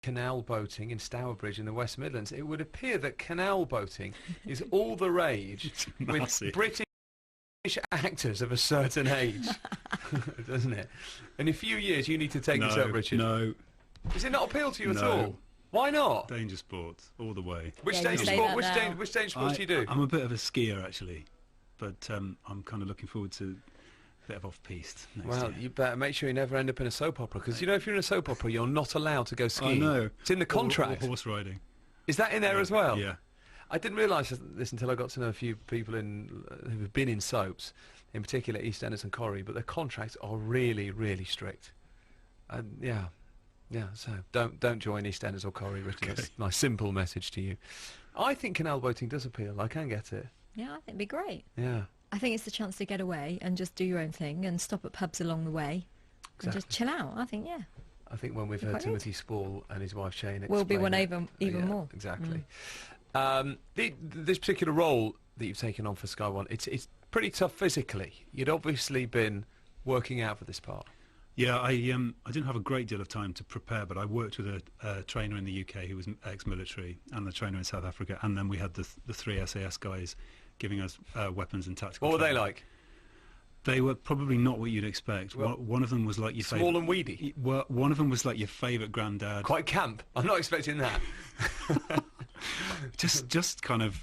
canal boating in Stourbridge in the West Midlands, it would appear that canal boating is all the rage with British actors of a certain age, doesn't it? In a few years, you need to take this up, Richard. No. Does it not appeal to you at all? Why not? Danger sports, all the way. Which danger sport? Which danger sports do you do? I'm a bit of a skier actually, but I'm kind of looking forward to a bit of off-piste next year. You better make sure you never end up in a soap opera, because you know if you're in a soap opera, you're not allowed to go skiing. I know. It's in the contract. Or horse riding. Is that in there as well? Yeah. I didn't realise this until I got to know a few people who've been in soaps, in particular EastEnders and Corrie, but their contracts are really, really strict. And so don't join EastEnders or Corrie, Richard. Okay. That's my simple message to you. I think canal boating does appeal. I can get it. Yeah, I think it'd be great. Yeah. I think it's the chance to get away and just do your own thing and stop at pubs along the way and just chill out. I think, I think when we've heard Timothy Spall and his wife Shane explain, we'll be one even more. Exactly. This particular role that you've taken on for Sky One, it's pretty tough physically. You'd obviously been working out for this part. Yeah, I didn't have a great deal of time to prepare, but I worked with a trainer in the UK who was ex-military and the trainer in South Africa, and then we had the three SAS guys giving us weapons and tactical What were training. they like? They were probably not what you'd expect. Well, one of them was like your small and weedy. One of them was like your favourite granddad. Quite camp. I'm not expecting that. just kind of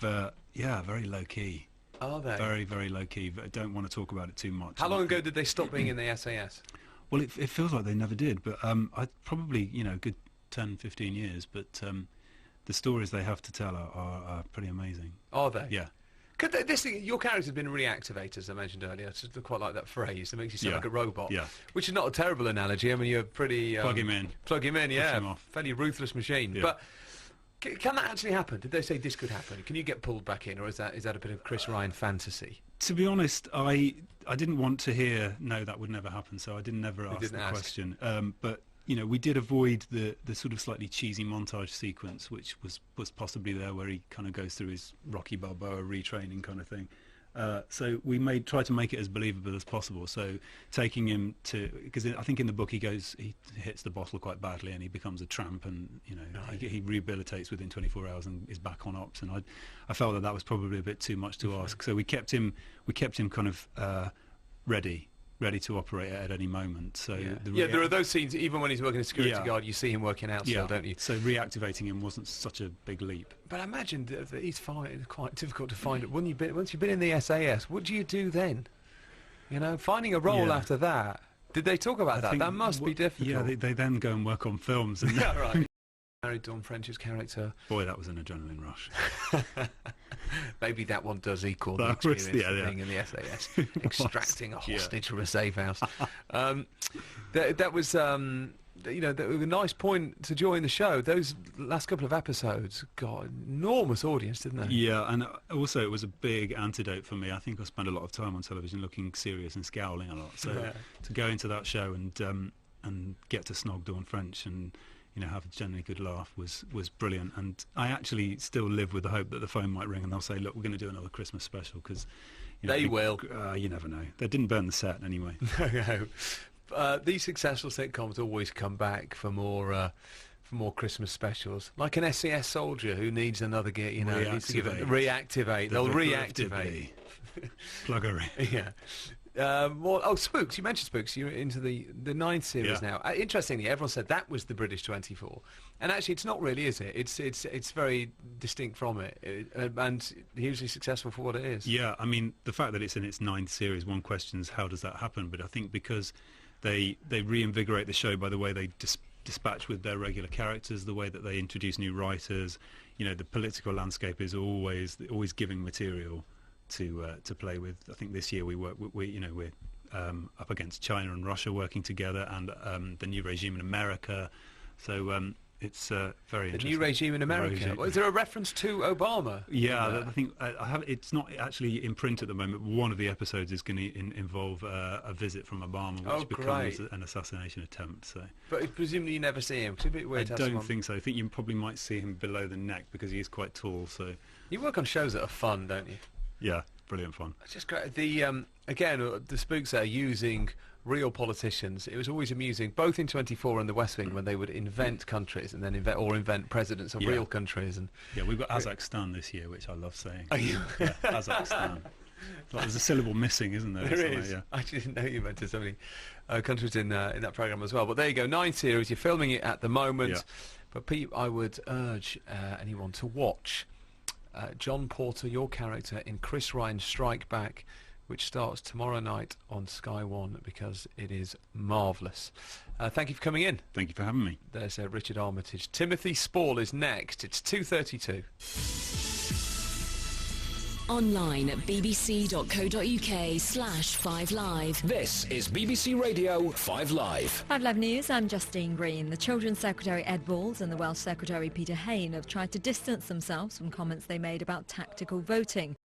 very low key. Are they? Very, very low key. But I don't want to talk about it too much. How long ago did they stop being in the SAS? Well, it feels like they never did, but I probably good 10, 15 years. But the stories they have to tell are pretty amazing. Are they? Yeah. Could your character's been reactivated, as I mentioned earlier. I just quite like that phrase. It makes you sound like a robot. Yeah. Which is not a terrible analogy. I mean, you're pretty... plug him in. Plug him in, yeah. Push him off. Fairly ruthless machine. Yeah. But can that actually happen? Did they say this could happen? Can you get pulled back in, or is that a bit of Chris Ryan fantasy? To be honest, I didn't want to hear, no, that would never happen, so I didn't ever ask the question. But, we did avoid the sort of slightly cheesy montage sequence, which was possibly there, where he kind of goes through his Rocky Balboa retraining kind of thing. So we tried to make it as believable as possible. So taking him to, because I think in the book he hits the bottle quite badly and he becomes a tramp, and he rehabilitates within 24 hours and is back on ops. And I felt that was probably a bit too much to ask. So we kept him kind of ready to operate at any moment. So there are those scenes, even when he's working as security guard, you see him working out still, don't you? So reactivating him wasn't such a big leap. But I imagine that he's quite difficult to find. Once you've been in the SAS, what do you do then? Finding a role after that. Did they talk about that? That must be difficult. Yeah, they then go and work on films. And yeah, right. Married Dawn French's character. Boy, that was an adrenaline rush. Maybe that one does equal the experience of being in the SAS, extracting a hostage from a safe house. That was, a nice point to join the show. Those last couple of episodes got enormous audience, didn't they? Yeah, and also it was a big antidote for me. I think I spent a lot of time on television looking serious and scowling a lot. So to go into that show and get to snog Dawn French and have a generally good laugh was brilliant. And I actually still live with the hope that the phone might ring and they'll say, look, we're going to do another Christmas special, because they will. You never know. They didn't burn the set anyway. No. These successful sitcoms always come back for more Christmas specials, like an SAS soldier who needs another gear. Needs to give it reactivate. They'll reactivate. Pluggery. Yeah. Spooks. You mentioned Spooks. You're into the 9th series now. Interestingly, everyone said that was the British 24, and actually, it's not really, is it? It's very distinct from it, and hugely successful for what it is. Yeah, I mean, the fact that it's in its 9th series, one questions how does that happen? But I think because they reinvigorate the show by the way they dispatch with their regular characters, the way that they introduce new writers. The political landscape is always giving material to play with. I think this year we're up against China and Russia working together, and the new regime in America. So it's very interesting. The new regime in America. Is there a reference to Obama? Yeah, I think it's not actually in print at the moment. One of the episodes is going to involve a visit from Obama, which becomes an assassination attempt. So, but presumably you never see him. It's a bit weird. I don't think so. I think you probably might see him below the neck because he is quite tall. So you work on shows that are fun, don't you? Yeah. brilliant fun. It's just great. The spooks are using real politicians. It was always amusing, both in 24 and the West Wing, when they would invent countries and then invent presidents of real countries. And we've got Kazakhstan this year, which I love saying. Are you? Yeah, Kazakhstan. Like, there's a syllable missing, isn't there? There is. Yeah. I actually didn't know you meant so many countries in that programme as well. But there you go, 9 series. You're filming it at the moment. Yeah. But Pete, I would urge anyone to watch John Porter, your character, in Chris Ryan's Strike Back, which starts tomorrow night on Sky One, because it is marvellous. Thank you for coming in. Thank you for having me. There's Richard Armitage. Timothy Spall is next. It's 2:32. Online at bbc.co.uk/5live. This is BBC Radio 5 Live. 5 Live News, I'm Justine Green. The Children's Secretary Ed Balls and the Welsh Secretary Peter Hain have tried to distance themselves from comments they made about tactical voting.